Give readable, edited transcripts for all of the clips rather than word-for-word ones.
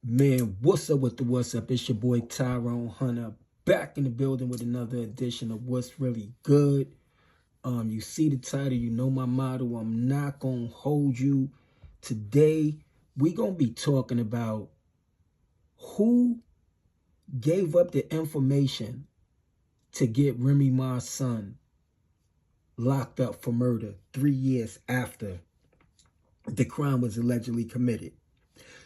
Man, what's up with the what's up? It's your boy Tyrone Hunter back in the building with another edition of What's Really Good. You see the title, you know my motto. I'm not gonna hold you. Today, we gonna be talking about who gave up the information to get Remy Ma's son locked up for murder 3 years after the crime was allegedly committed.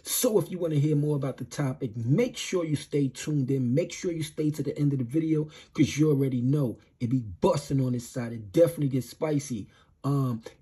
So if you want to hear more about the topic, make sure you stay tuned in. Make sure you stay to the end of the video because you already know it be busting on this side. It definitely gets spicy.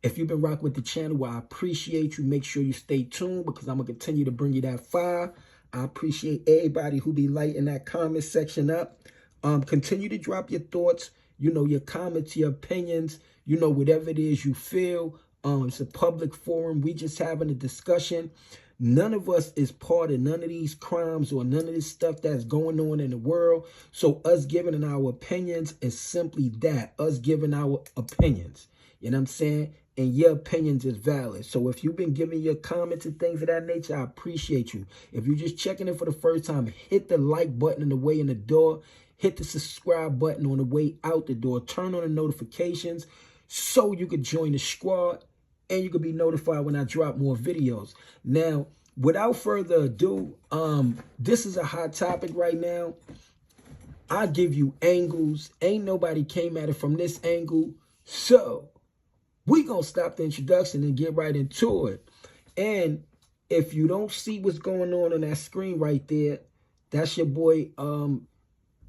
If you've been rocking with the channel, well, I appreciate you. Make sure you stay tuned because I'm going to continue to bring you that fire. I appreciate everybody who be lighting that comment section up. Continue to drop your thoughts, your comments, your opinions, whatever it is you feel. It's a public forum. We just having a discussion. None of us is part of none of these crimes or none of this stuff that's going on in the world. So us giving our opinions is simply that, us giving our opinions. You know what I'm saying? And your opinions is valid. So if you've been giving your comments and things of that nature, I appreciate you. If you're just checking in for the first time, hit the like button on the way in the door. Hit the subscribe button on the way out the door. Turn on the notifications so you can join the squad. And you can be notified when I drop more videos. Now, without further ado, this is a hot topic right now. I give you angles. Ain't nobody came at it from this angle. So, we going to stop the introduction and get right into it. And if you don't see what's going on that screen right there, that's your boy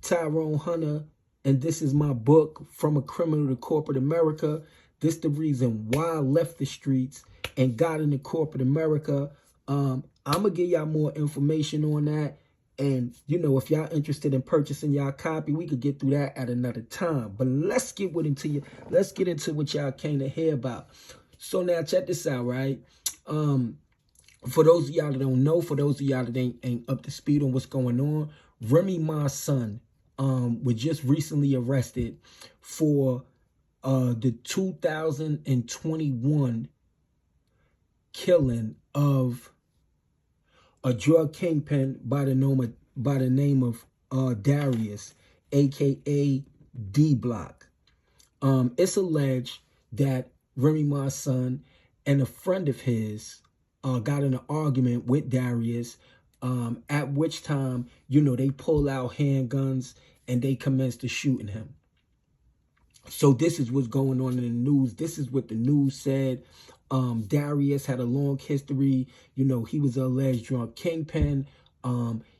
Tyrone Hunter. And this is my book, From a Criminal to Corporate America. This the reason why I left the streets and got into corporate America. I'm going to give y'all more information on that. And, if y'all interested in purchasing y'all copy, we could get through that at another time. But let's get into what y'all came to hear about. So now check this out, right? For those of y'all that don't know, for those of y'all that ain't up to speed on what's going on, Remy Ma's son was just recently arrested for the 2021 killing of a drug kingpin by the name of Darius, aka D Block. It's alleged that Remy Ma's son and a friend of his got in an argument with Darius, at which time, they pull out handguns and they commenced to shooting him. So this is what's going on in the news. This is what the news said. Darius had a long history. He was an alleged drug kingpin.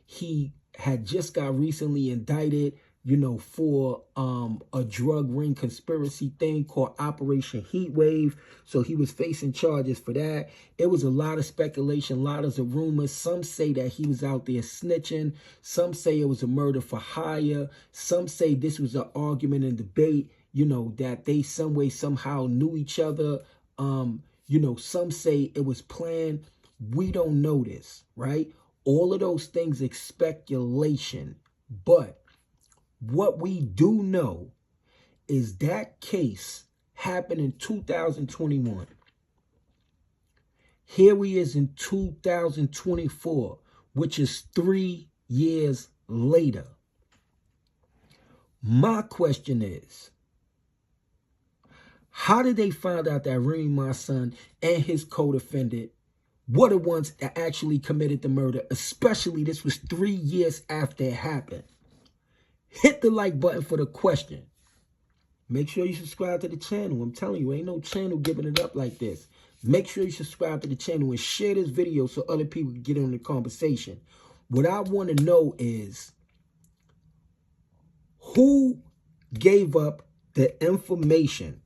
He had just got recently indicted, for a drug ring conspiracy thing called Operation Heatwave. So he was facing charges for that. It was a lot of speculation, a lot of rumors. Some say that he was out there snitching. Some say it was a murder for hire. Some say this was an argument and debate, that they some way, somehow knew each other. Some say it was planned. We don't know this, right? All of those things is speculation. But what we do know is that case happened in 2021. Here we is in 2024, which is 3 years later. My question is, how did they find out that Remy Ma's son and his co-defendant were the ones that actually committed the murder? Especially this was 3 years after it happened. Hit the like button for the question. Make sure you subscribe to the channel. I'm telling you, ain't no channel giving it up like this. Make sure you subscribe to the channel and share this video so other people can get in the conversation. What I want to know is who gave up the information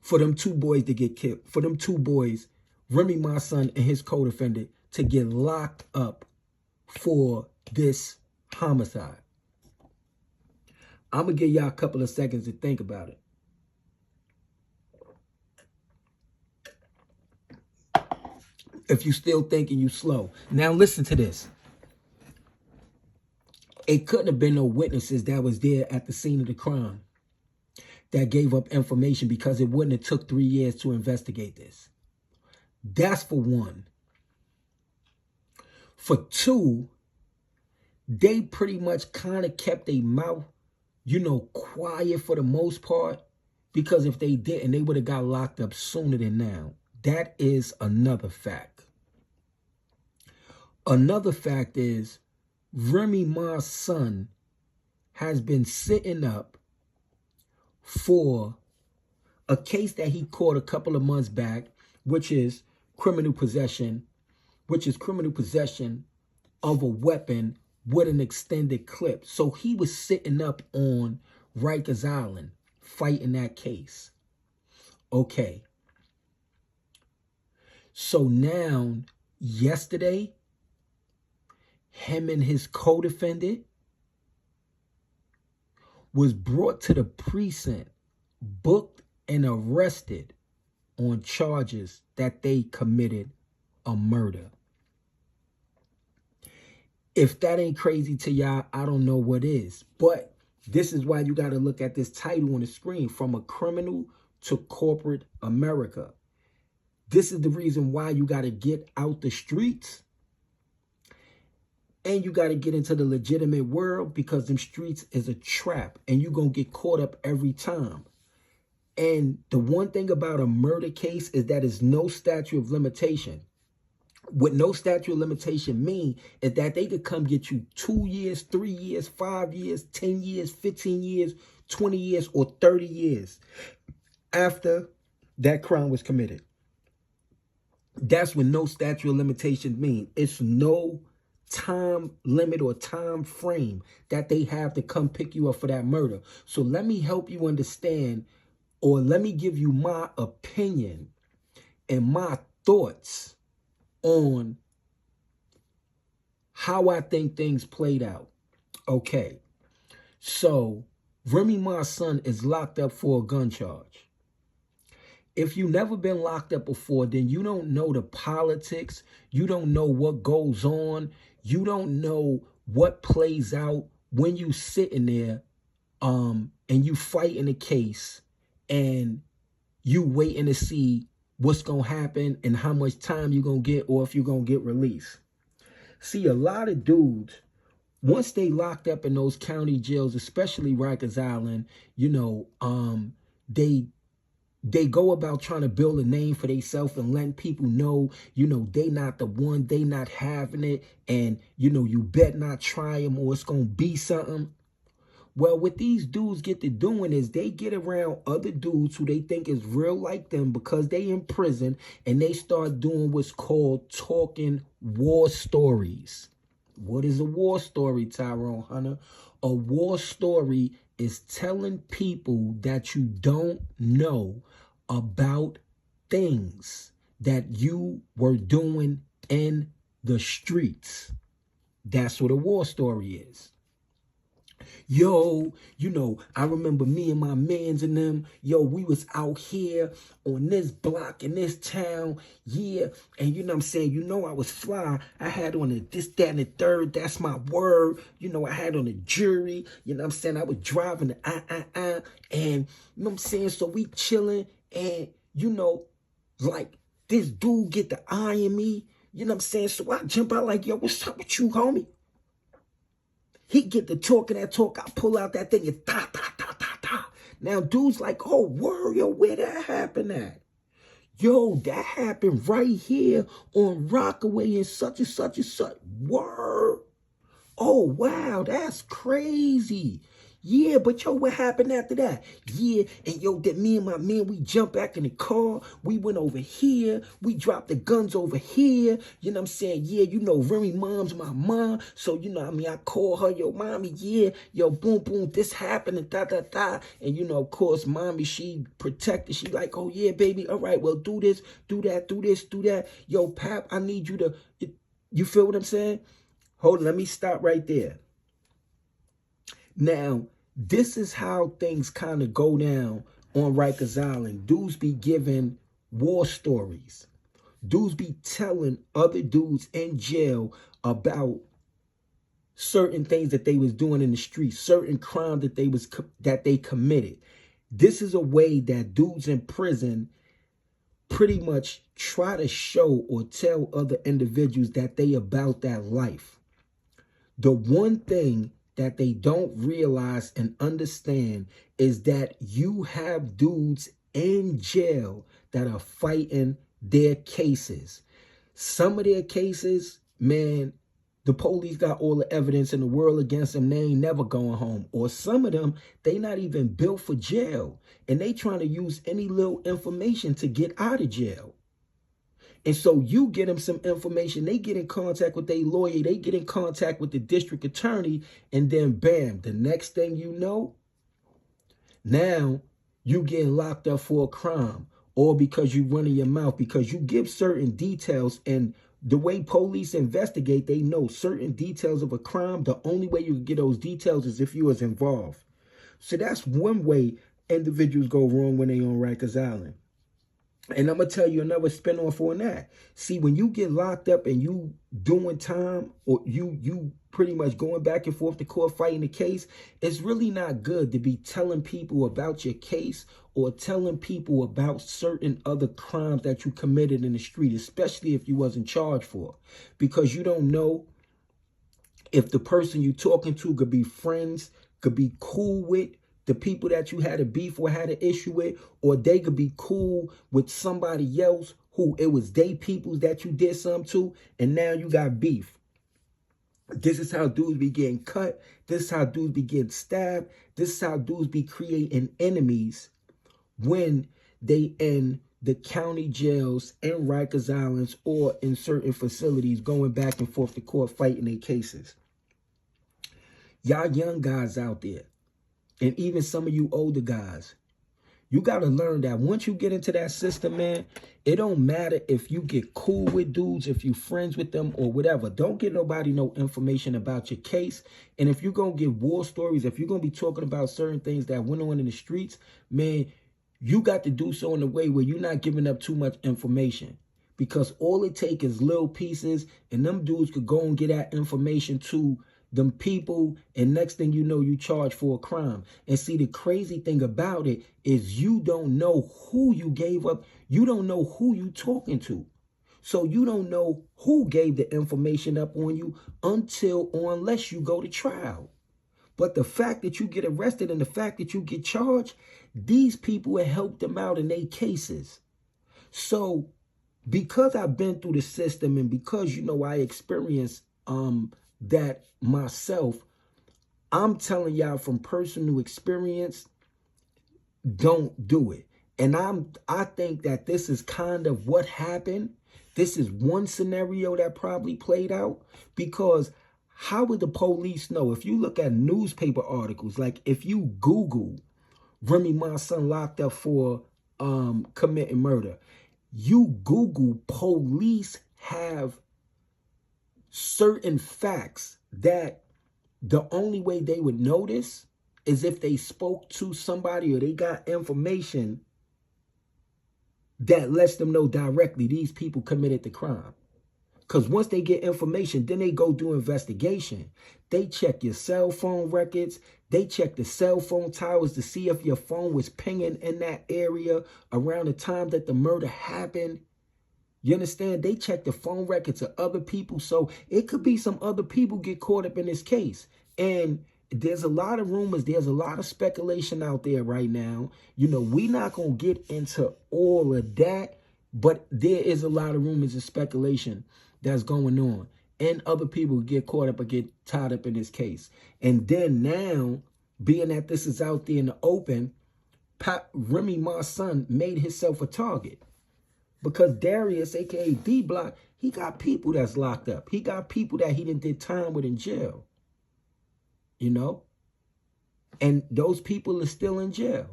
for them two boys to get killed, for them two boys, Remy Ma's son and his co-defendant, to get locked up for this homicide. I'm going to give y'all a couple of seconds to think about it. If you still thinking, you slow. Now listen to this. It couldn't have been no witnesses that was there at the scene of the crime that gave up information, because it wouldn't have took 3 years to investigate this. That's for one. For two, they pretty much kind of kept their mouth, quiet for the most part, because if they didn't, they would have got locked up sooner than now. That is another fact. Another fact is Remy Ma's son has been sitting up for a case that he caught a couple of months back, which is criminal possession of a weapon with an extended clip. So he was sitting up on Rikers Island fighting that case. Okay. So now, yesterday, him and his co-defendant was brought to the precinct, booked and arrested on charges that they committed a murder. If that ain't crazy to y'all, I don't know what is. But this is why you got to look at this title on the screen, From a Criminal to Corporate America. This is the reason why you got to get out the streets and you got to get into the legitimate world, because them streets is a trap and you're going to get caught up every time. And the one thing about a murder case is that it's no statute of limitation. What no statute of limitation mean is that they could come get you 2 years, 3 years, 5 years, 10 years, 15 years, 20 years, or 30 years after that crime was committed. That's what no statute of limitations mean. It's no time limit or time frame that they have to come pick you up for that murder. So let me help you understand, or let me give you my opinion and my thoughts on how I think things played out. Okay, so Remy Ma's son is locked up for a gun charge. If you've never been locked up before, then you don't know the politics. You don't know what goes on. You don't know what plays out when you sitting there and you fighting a case and you waiting to see what's going to happen and how much time you're going to get, or if you're going to get released. See, a lot of dudes, once they locked up in those county jails, especially Rikers Island, they go about trying to build a name for themselves and letting people know, they not the one, they not having it, and, you bet not try them or it's going to be something. Well, what these dudes get to doing is they get around other dudes who they think is real like them because they in prison, and they start doing what's called talking war stories. What is a war story, Tyrone Hunter? A war story is telling people that you don't know about things that you were doing in the streets. That's what a war story is. Yo, I remember me and my mans and them, we was out here on this block in this town, yeah, and what I'm saying, I was fly. I had on a this, that, and the third, that's my word, I had on a jury, what I'm saying, I was driving the and, what I'm saying, so we chilling, and, like, this dude get the eyeing me, what I'm saying, so I jump out like, yo, what's up with you, homie? He get the talking that talk. I pull out that thing and ta, ta, ta, ta, ta. Now, dude's like, oh, word, yo, where that happened at? Yo, that happened right here on Rockaway and such and such and such. Word. Oh, wow, that's crazy. Yeah, but yo, what happened after that? Yeah, and yo, that me and my man, we jumped back in the car. We went over here. We dropped the guns over here. You know what I'm saying? Yeah, Remy mom's my mom. So, I call her, yo, mommy, yeah, yo, boom, boom, this happened and da, da, da. And, of course, mommy, she protected. She like, oh, yeah, baby. All right, well, do this, do that, do this, do that. Yo, Pap, I need you to, you feel what I'm saying? Hold on, let me stop right there. Now, this is how things kind of go down on Rikers Island. Dudes be giving war stories. Dudes be telling other dudes in jail about certain things that they was doing in the streets, certain crimes that they committed. This is a way that dudes in prison pretty much try to show or tell other individuals that they about that life. The one thing that they don't realize and understand is that you have dudes in jail that are fighting their cases. Some of their cases, man, the police got all the evidence in the world against them. They ain't never going home. Or some of them, they not even built for jail. And they trying to use any little information to get out of jail. And so you get them some information. They get in contact with their lawyer. They get in contact with the district attorney. And then bam, the next thing you know, now you getting locked up for a crime. Or because you running your mouth. Because you give certain details, and the way police investigate, they know certain details of a crime. The only way you can get those details is if you was involved. So that's one way individuals go wrong when they on Rikers Island. And I'm going to tell you another spinoff on that. See, when you get locked up and you doing time, or you pretty much going back and forth to court fighting the case, it's really not good to be telling people about your case or telling people about certain other crimes that you committed in the street, especially if you wasn't charged for. Because you don't know if the person you talking to could be friends, could be cool with the people that you had a beef or had an issue with, or they could be cool with somebody else who it was they peoples that you did something to, and now you got beef. This is how dudes be getting cut. This is how dudes be getting stabbed. This is how dudes be creating enemies when they in the county jails and Rikers Islands or in certain facilities going back and forth to court fighting their cases. Y'all young guys out there, and even some of you older guys, you got to learn that once you get into that system, man, it don't matter if you get cool with dudes, if you friends with them or whatever. Don't get nobody no information about your case. And if you're going to give war stories, if you're going to be talking about certain things that went on in the streets, man, you got to do so in a way where you're not giving up too much information. Because all it takes is little pieces, and them dudes could go and get that information to them people, and next thing you know, you charge for a crime. And see, the crazy thing about it is you don't know who you gave up. You don't know who you talking to. So you don't know who gave the information up on you until or unless you go to trial. But the fact that you get arrested and the fact that you get charged, these people have helped them out in their cases. So because I've been through the system, and because, you know, I experienced that myself, I'm telling y'all from personal experience, don't do it. And I think that this is kind of what happened. This is one scenario that probably played out, because how would the police know? If you look at newspaper articles, like if you Google Remy Ma son locked up for committing murder, you Google police have certain facts that the only way they would notice is if they spoke to somebody or they got information that lets them know directly these people committed the crime. Because once they get information, then they go do investigation. They check your cell phone records. They check the cell phone towers to see if your phone was pinging in that area around the time that the murder happened. You understand? They check the phone records of other people. So it could be some other people get caught up in this case. And there's a lot of rumors. There's a lot of speculation out there right now. You know, we're not going to get into all of that, but there is a lot of rumors and speculation that's going on. And other people get caught up or get tied up in this case. And then now, being that this is out there in the open, Remy Ma son made himself a target. Because Darius, a.k.a. D-Block, he got people that's locked up. He got people that he didn't did time with in jail. You know? And those people are still in jail.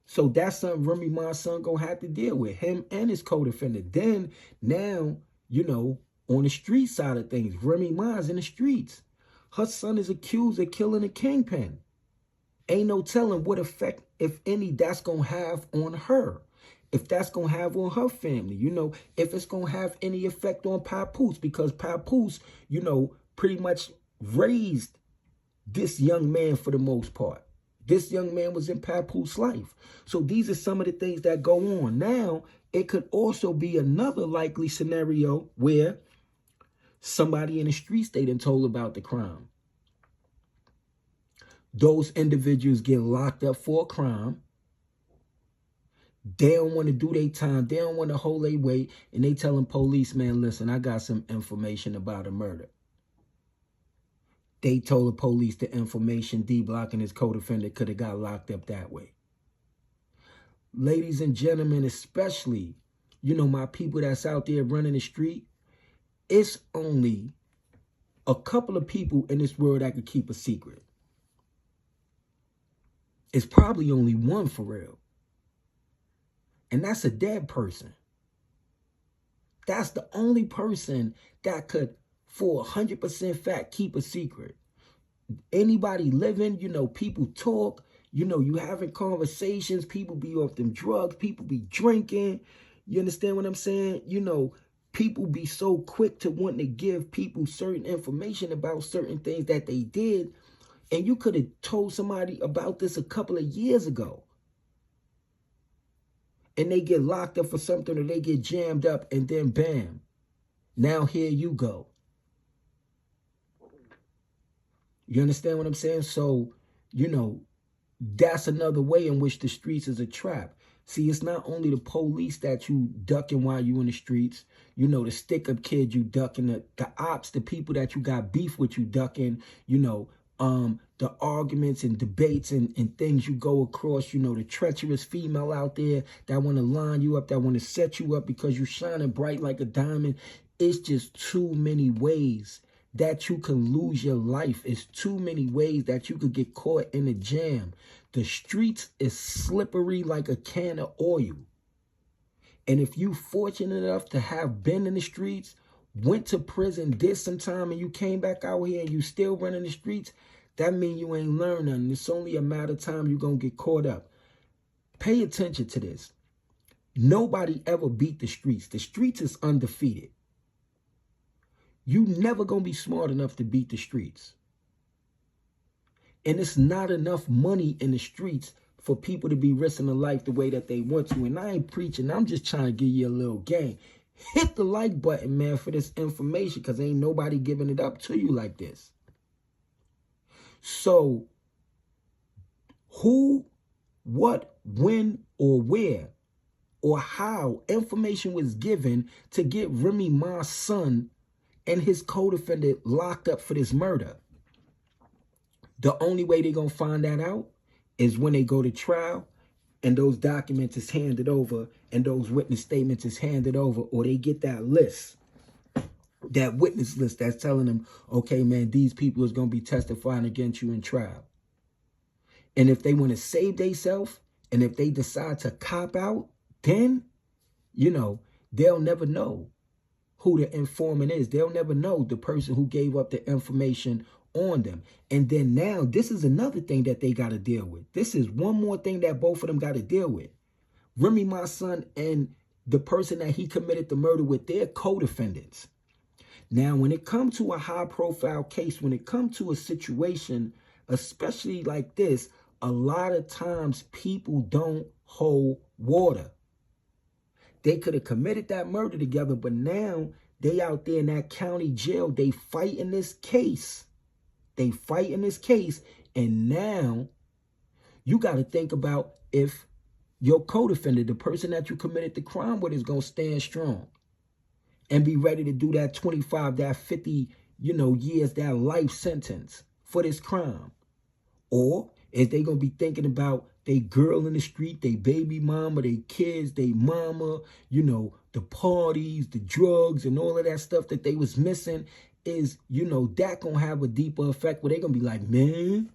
So that's something Remy Ma son gonna have to deal with. Him and his co-defendant. Then, now, you know, on the street side of things, Remy Ma's in the streets. Her son is accused of killing a kingpin. Ain't no telling what effect, if any, that's gonna have on her. If that's going to have on her family, you know, if it's going to have any effect on Papoose, because Papoose, you know, pretty much raised this young man for the most part. This young man was in Papoose life. So these are some of the things that go on. Now, it could also be another likely scenario where somebody in the streets they done told about the crime. Those individuals get locked up for a crime. They don't want to do their time. They don't want to hold their weight. And they telling police, man, listen, I got some information about a murder. They told the police the information. D-Block and his co-defendant could have got locked up that way. Ladies and gentlemen, especially, you know, my people that's out there running the street, it's only a couple of people in this world that could keep a secret. It's probably only one for real. And that's a dead person. That's the only person that could, for 100% fact, keep a secret. Anybody living, you know, people talk, you know, you having conversations, people be off them drugs, people be drinking. You understand what I'm saying? You know, people be so quick to want to give people certain information about certain things that they did. And you could have told somebody about this a couple of years ago. And they get locked up for something, or they get jammed up, and then bam, now here you go. You understand what I'm saying? So, you know, that's another way in which the streets is a trap. See, it's not only the police that you ducking while you in the streets. You know, the stick-up kid you ducking, the ops, the people that you got beef with you ducking, you know, the arguments and debates and things you go across, you know, the treacherous female out there that want to line you up, that want to set you up because you're shining bright like a diamond. It's just too many ways that you can lose your life. It's too many ways that you could get caught in a jam. The streets is slippery like a can of oil. And if you fortunate enough to have been in the streets, went to prison, did some time, and you came back out here and you still running the streets, that means you ain't learned nothing. It's only a matter of time you're going to get caught up. Pay attention to this. Nobody ever beat the streets. The streets is undefeated. You never going to be smart enough to beat the streets. And it's not enough money in the streets for people to be risking their life the way that they want to. And I ain't preaching. I'm just trying to give you a little game. Hit the like button, man, for this information, because ain't nobody giving it up to you like this. So, who, what, when, or where, or how information was given to get Remy Ma's son and his co-defendant locked up for this murder? The only way they're going to find that out is when they go to trial and those documents is handed over and those witness statements is handed over, or they get that list, that witness list that's telling them, okay, man, these people is going to be testifying against you in trial. And if they want to save themselves, and if they decide to cop out, then, you know, they'll never know who the informant is. They'll never know the person who gave up the information on them. And then now, this is another thing that they got to deal with. This is one more thing that both of them got to deal with. Remy Ma son and the person that he committed the murder with, they're co-defendants. Now, when it comes to a high-profile case, when it comes to a situation, especially like this, a lot of times people don't hold water. They could have committed that murder together, but now they out there in that county jail. They fighting this case. They fighting this case, and now you got to think about if your co-defendant, the person that you committed the crime with, is going to stand strong and be ready to do that 25, that 50, you know, years, that life sentence for this crime. Or is they going to be thinking about they girl in the street, they baby mama, they kids, they mama, you know, the parties, the drugs, and all of that stuff that they was missing? Is, you know, that going to have a deeper effect where they going to be like, man,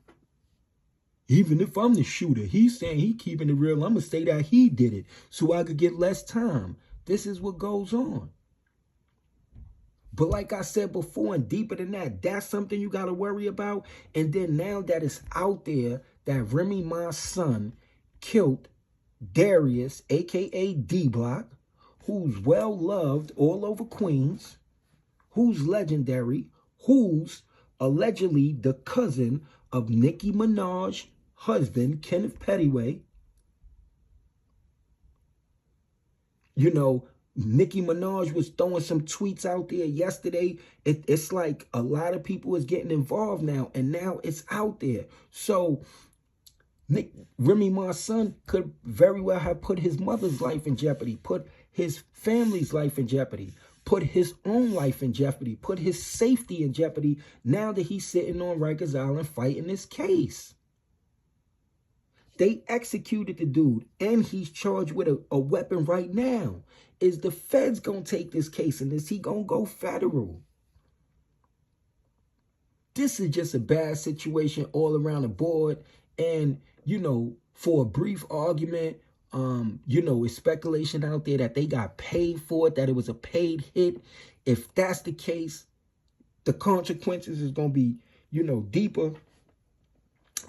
even if I'm the shooter, he's saying he keeping it real, I'm going to say that he did it so I could get less time. This is what goes on. But like I said before, and deeper than that, that's something you got to worry about. And then now that it's out there that Remy Ma's son killed Darius, a.k.a. D-Block, who's well-loved all over Queens, who's legendary, who's allegedly the cousin of Nicki Minaj's husband, Kenneth Pettiway. You know, Nicki Minaj was throwing some tweets out there yesterday. It's like a lot of people is getting involved now, and now it's out there. So Remy Ma's son could very well have put his mother's life in jeopardy, put his family's life in jeopardy, put his own life in jeopardy, put his safety in jeopardy now that he's sitting on Rikers Island fighting this case. They executed the dude, and he's charged with a weapon right now. Is the feds going to take this case, and is he going to go federal? This is just a bad situation all around the board. And, you know, for a brief argument, you know, it's speculation out there that they got paid for it, that it was a paid hit. If that's the case, the consequences is going to be, you know, deeper.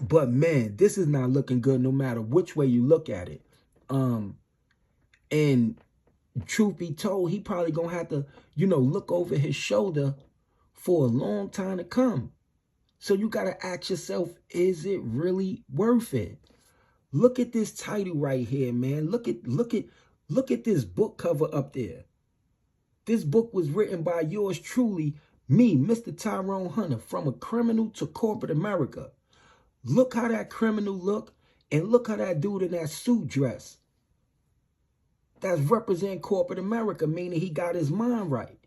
But, man, this is not looking good no matter which way you look at it. And truth be told, he probably going to have to, you know, look over his shoulder for a long time to come. So you got to ask yourself, is it really worth it? Look at this title right here, man. Look at this book cover up there. This book was written by yours truly, me, Mr. Tyrone Hunter, From a Criminal to Corporate America. Look how that criminal look, and look how that dude in that suit dress. That's represent corporate America, meaning he got his mind right.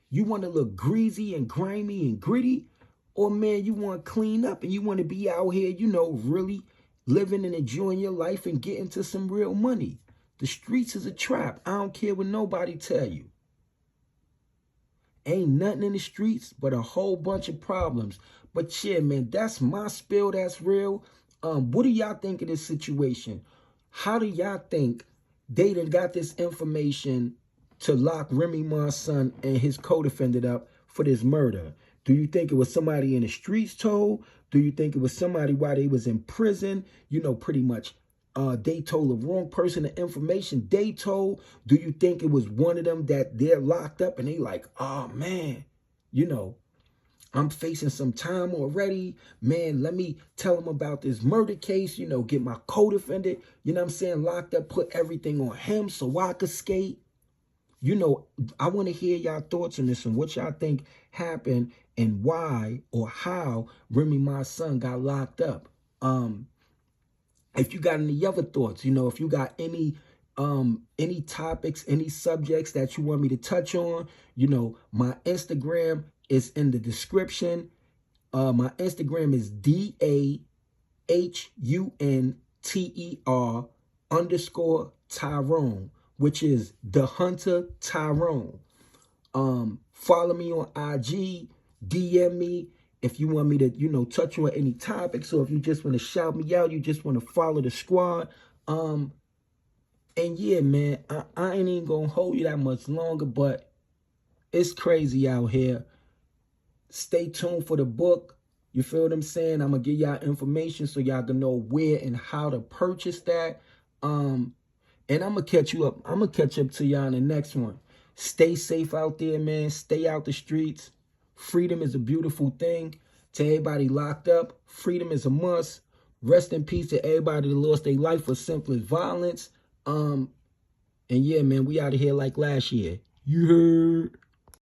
You want to look greasy and grimy and gritty? Or, man, you want to clean up and you want to be out here, you know, really living and enjoying your life and getting to some real money. The streets is a trap. I don't care what nobody tell you. Ain't nothing in the streets but a whole bunch of problems. But, yeah, man, that's my spill. That's real. What do y'all think of this situation? How do y'all think they done got this information to lock Remy Ma's son and his co-defendant up for this murder? Do you think it was somebody in the streets told? Do you think it was somebody while they was in prison? You know, pretty much they told the wrong person the information they told. Do you think it was one of them that they're locked up and they like, oh, man, you know, I'm facing some time already. Man, let me tell them about this murder case, you know, get my co-defendant, you know what I'm saying, locked up, put everything on him so I could skate. You know, I want to hear y'all thoughts on this and what y'all think happened and why or how Remy Ma's son got locked up. If you got any other thoughts, you know, if you got any topics, any subjects that you want me to touch on, you know, my Instagram is in the description. My Instagram is DAHUNTER_Tyrone, which is The Hunter Tyrone. Follow me on IG, DM me if you want me to, you know, touch on any topics, or if you just want to shout me out, you just want to follow the squad. And yeah, man, I ain't even gonna hold you that much longer, but it's crazy out here. Stay tuned for the book. You feel what I'm saying? I'm gonna give y'all information so y'all can know where and how to purchase that. And I'm gonna catch you up. I'm gonna catch up to y'all in the next one. Stay safe out there, man. Stay out the streets. Freedom is a beautiful thing. To everybody locked up, freedom is a must. Rest in peace to everybody that lost their life for senseless violence. And yeah, man, we out of here like last year. You heard?